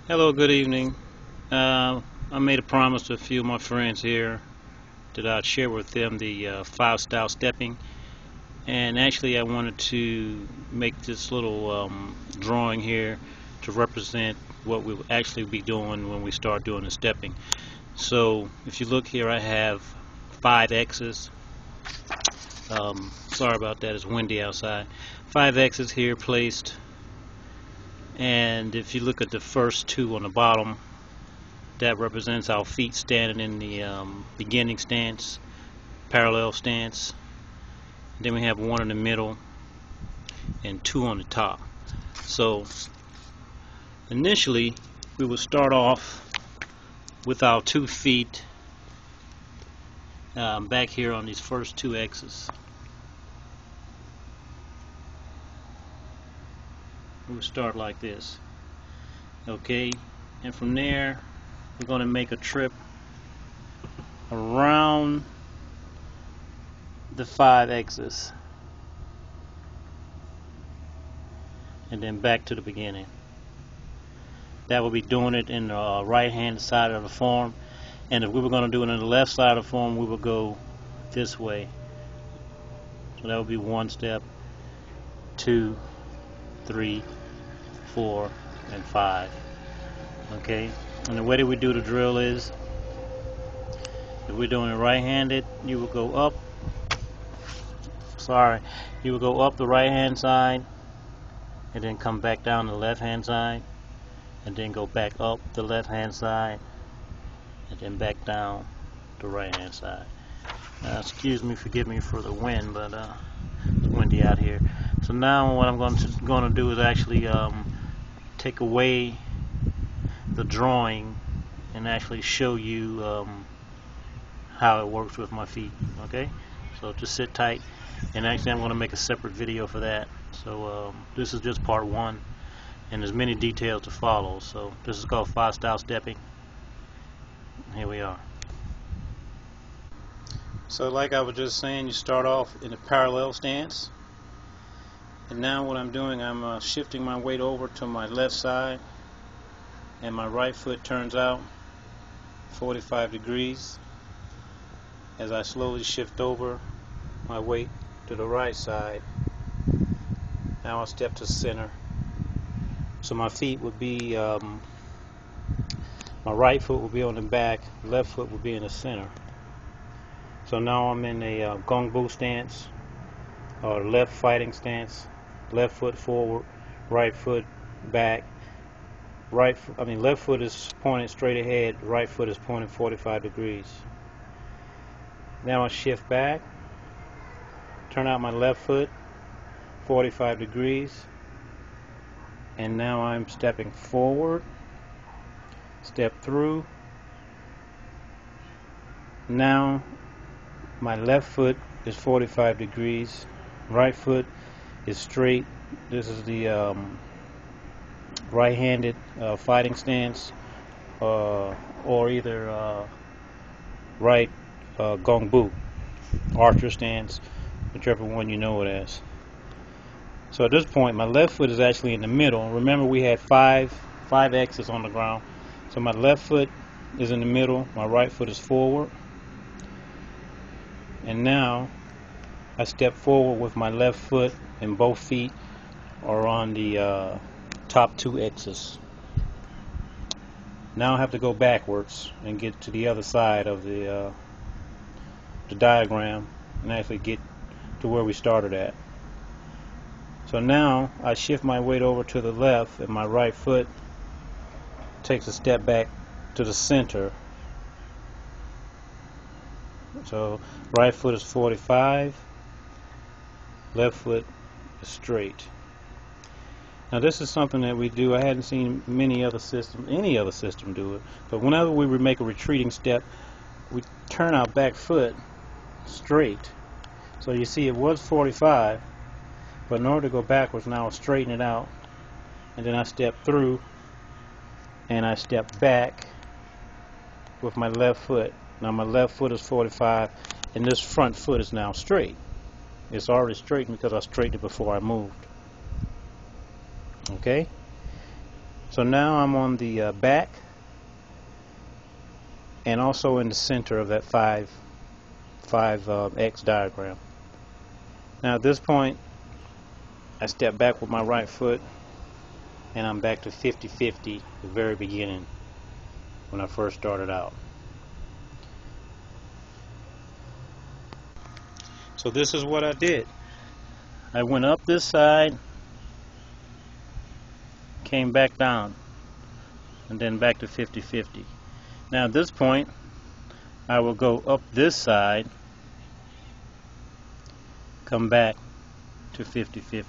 Hello, good evening. I made a promise to a few of my friends here that I'd share with them the five-style stepping, and actually I wanted to make this little drawing here to represent what we'll actually be doing when we start doing the stepping. So if you look here, I have 5 X's. Sorry about that, it's windy outside. 5 X's here placed, and if you look at the first two on the bottom, that represents our feet standing in the beginning stance, parallel stance. Then we have one in the middle and two on the top. So initially we will start off with our 2 feet back here on these first 2 X's. We'll start like this. Okay, and from there we're going to make a trip around the 5 X's and then back to the beginning. That will be doing it in the right hand side of the form, and if we were going to do it on the left side of the form, we would go this way. So that would be 1 step, 2, 3, 4, and 5. Okay, and the way that we do the drill is, if we're doing it right-handed, you will go up. You will go up the right-hand side, and then come back down the left-hand side, and then go back up the left-hand side, and then back down the right-hand side. Excuse me, forgive me for the wind, but it's windy out here. So now what I'm going to do is actually take away the drawing and actually show you how it works with my feet. Okay, so just sit tight, and actually I'm going to make a separate video for that. So this is just part 1, and there's many details to follow. So this is called 5-style stepping. Here we are. So like I was just saying, you start off in a parallel stance, and now what I'm doing, I'm shifting my weight over to my left side, and my right foot turns out 45 degrees as I slowly shift over my weight to the right side. Now I'll step to center. So my feet would be, my right foot will be on the back, left foot will be in the center. So now I'm in a Gong Bu stance, or left fighting stance. Left foot forward, right foot back. Left foot is pointed straight ahead, right foot is pointed 45 degrees. Now I shift back, turn out my left foot 45 degrees, and now I'm stepping forward, step through. Now my left foot is 45 degrees, right foot is straight. This is the right-handed fighting stance, or either right Gong Bu, archer stance, whichever one you know it as. So at this point my left foot is actually in the middle. Remember, we had 5 X's on the ground, so my left foot is in the middle, my right foot is forward, and now I step forward with my left foot, and both feet are on the top 2 X's. Now I have to go backwards and get to the other side of the diagram and actually get to where we started at. So now I shift my weight over to the left, and my right foot takes a step back to the center. So right foot is 45, left foot is straight. Now this is something that we do. I hadn't seen any other system do it, but whenever we would make a retreating step, we turn our back foot straight. So you see it was 45, but in order to go backwards, now I straighten it out, and then I step through, and I step back with my left foot. Now my left foot is 45, and this front foot is now straight. It's already straightened because I straightened it before I moved. Okay? So now I'm on the back and also in the center of that 5X diagram. Now at this point I step back with my right foot and I'm back to 50-50, the very beginning when I first started out. So this is what I did. I went up this side, came back down, and then back to 50-50. Now at this point I will go up this side, come back to 50-50.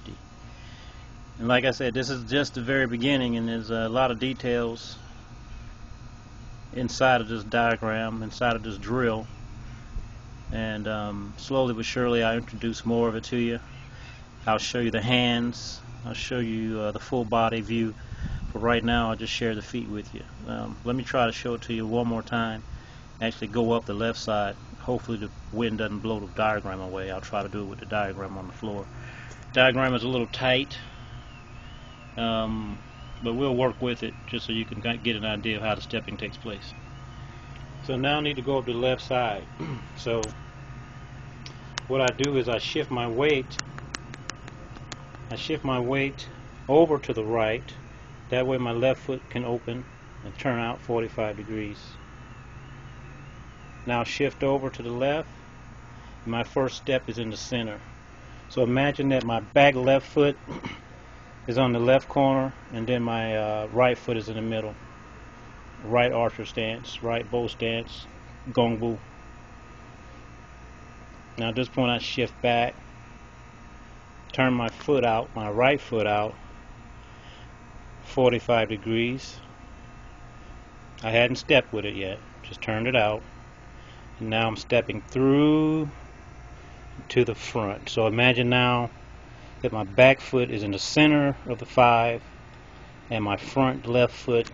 And like I said, this is just the very beginning, and there's a lot of details inside of this diagram, inside of this drill, and slowly but surely I'll introduce more of it to you. I'll show you the hands, I'll show you the full body view, but right now I'll just share the feet with you. Let me try to show it to you one more time. Actually go up the left side. Hopefully the wind doesn't blow the diagram away. I'll try to do it with the diagram on the floor. Diagram is a little tight, but we'll work with it just so you can get an idea of how the stepping takes place. So now I need to go up to the left side. So what I do is I shift my weight over to the right. That way my left foot can open and turn out 45 degrees. Now shift over to the left. My first step is in the center. So imagine that my back left foot is on the left corner, and then my right foot is in the middle. Right archer stance, right bow stance, gong bu. Now at this point I shift back, turn my foot out, my right foot out, 45 degrees. I hadn't stepped with it yet, just turned it out. And now I'm stepping through to the front. So imagine now that my back foot is in the center of the 5 and my front left foot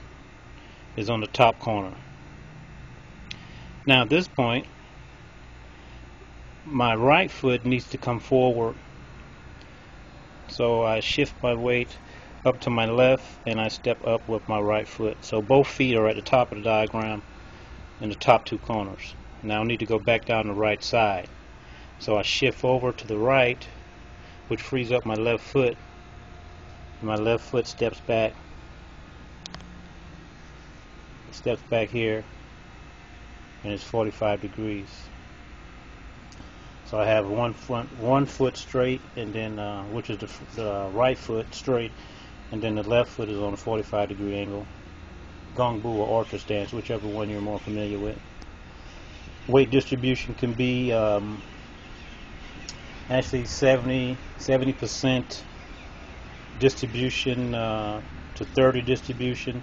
is on the top corner. Now at this point my right foot needs to come forward, so I shift my weight up to my left and I step up with my right foot. So both feet are at the top of the diagram in the top 2 corners. Now I need to go back down the right side. So I shift over to the right, which frees up my left foot. My left foot steps back here, and it's 45 degrees. So I have one foot straight, and then which is the right foot straight, and then the left foot is on a 45 degree angle. Gong bu or archer stance, whichever one you're more familiar with. Weight distribution can be actually 70% distribution to 30 distribution.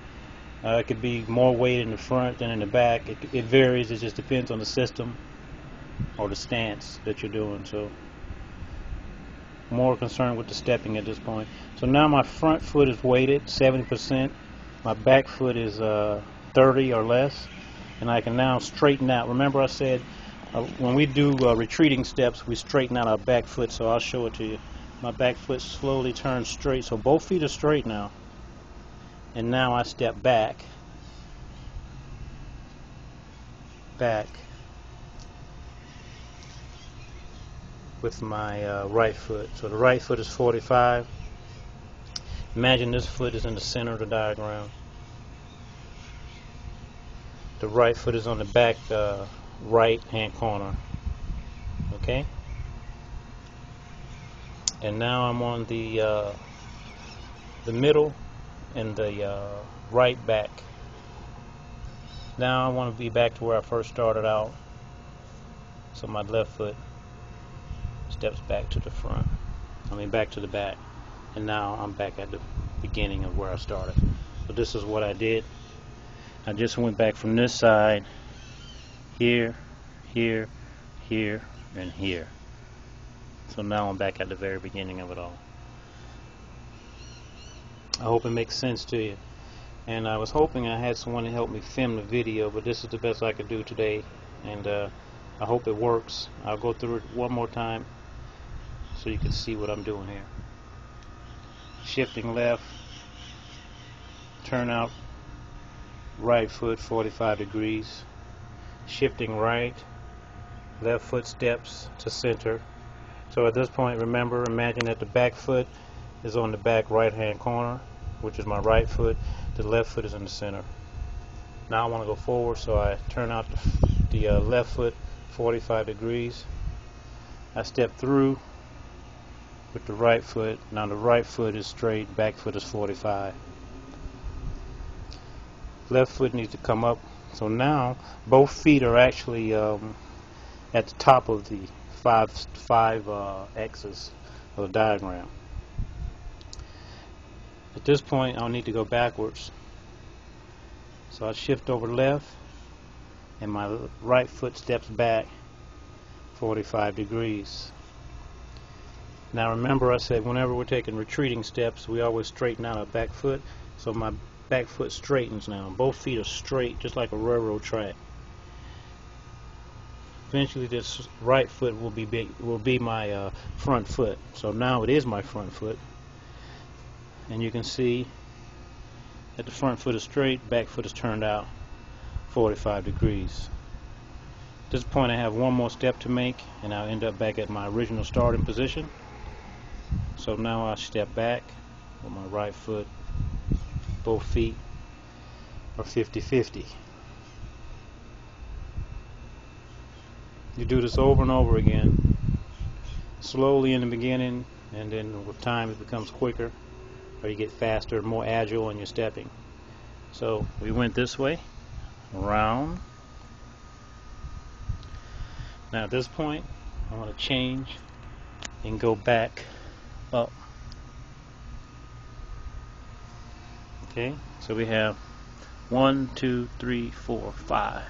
It could be more weight in the front than in the back. It varies. It just depends on the system or the stance that you're doing. So more concerned with the stepping at this point. So now my front foot is weighted 70%. My back foot is 30 or less, and I can now straighten out. Remember I said when we do retreating steps, we straighten out our back foot, so I'll show it to you. My back foot slowly turns straight, so both feet are straight now. And now I step back with my right foot. So the right foot is 45. Imagine this foot is in the center of the diagram. The right foot is on the back right hand corner. Okay? And now I'm on the middle and the right back. Now I want to be back to where I first started out. So my left foot steps back to the front. Back to the back. And now I'm back at the beginning of where I started. So this is what I did. I just went back from this side, here, here, here, and here. So now I'm back at the very beginning of it all. I hope it makes sense to you. And I was hoping I had someone to help me film the video, but this is the best I could do today. And I hope it works. I'll go through it one more time so you can see what I'm doing here. Shifting left, turn out right foot 45 degrees, shifting right, left foot steps to center. So at this point, remember, imagine that the back foot is on the back right hand corner, which is my right foot. The left foot is in the center. Now I want to go forward, so I turn out the left foot 45 degrees. I step through with the right foot. Now the right foot is straight, back foot is 45. Left foot needs to come up. So now both feet are actually at the top of the five X's of the diagram. At this point, I'll need to go backwards. So I shift over left, and my right foot steps back 45 degrees. Now remember, I said whenever we're taking retreating steps, we always straighten out our back foot. So my back foot straightens now. Both feet are straight, just like a railroad track. Eventually, this right foot will be my front foot. So now it is my front foot, and you can see that the front foot is straight, back foot is turned out 45 degrees. At this point, I have one more step to make, and I'll end up back at my original starting position. So now I step back with my right foot. Both feet are 50-50. You do this over and over again, slowly in the beginning, and then with time it becomes quicker, or you get faster, more agile in your stepping. So we went this way, around. Now at this point, I want to change and go back up. Okay, so we have 1, 2, 3, 4, 5.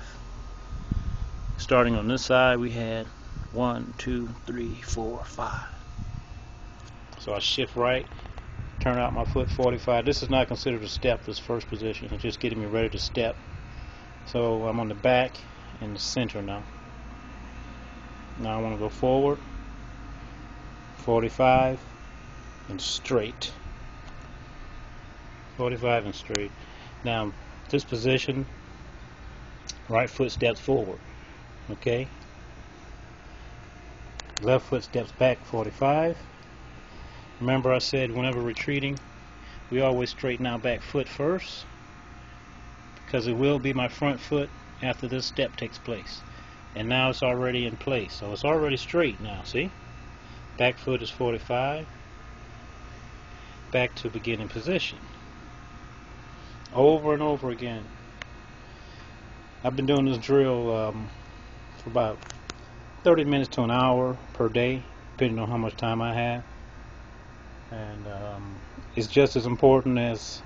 Starting on this side, we had 1, 2, 3, 4, 5. So I shift right, turn out my foot 45. This is not considered a step, this first position. It's just getting me ready to step. So I'm on the back and the center now. Now I want to go forward, 45 and straight. 45 and straight. Now this position, right foot steps forward. Okay, left foot steps back 45. Remember I said whenever retreating, we always straighten our back foot first, because it will be my front foot after this step takes place. And now it's already in place, so it's already straight now. See, back foot is 45, back to beginning position. Over and over again. I've been doing this drill for about 30 minutes to an hour per day, depending on how much time I have. And it's just as important as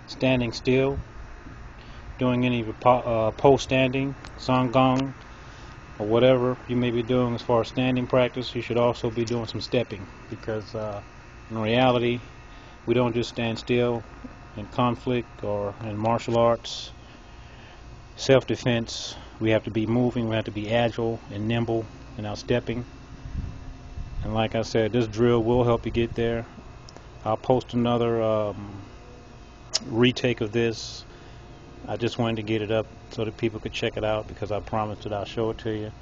standing still, doing any pole standing, song gong, or whatever you may be doing as far as standing practice. You should also be doing some stepping, because in reality, we don't just stand still. In conflict or in martial arts, self-defense, we have to be moving, we have to be agile and nimble in our stepping. And like I said, this drill will help you get there. I'll post another retake of this. I just wanted to get it up so that people could check it out, because I promised that I'll show it to you.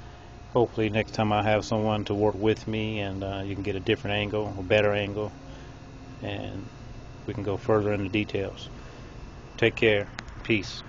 Hopefully next time I have someone to work with me, and you can get a different angle, a better angle, and we can go further into details. Take care. Peace.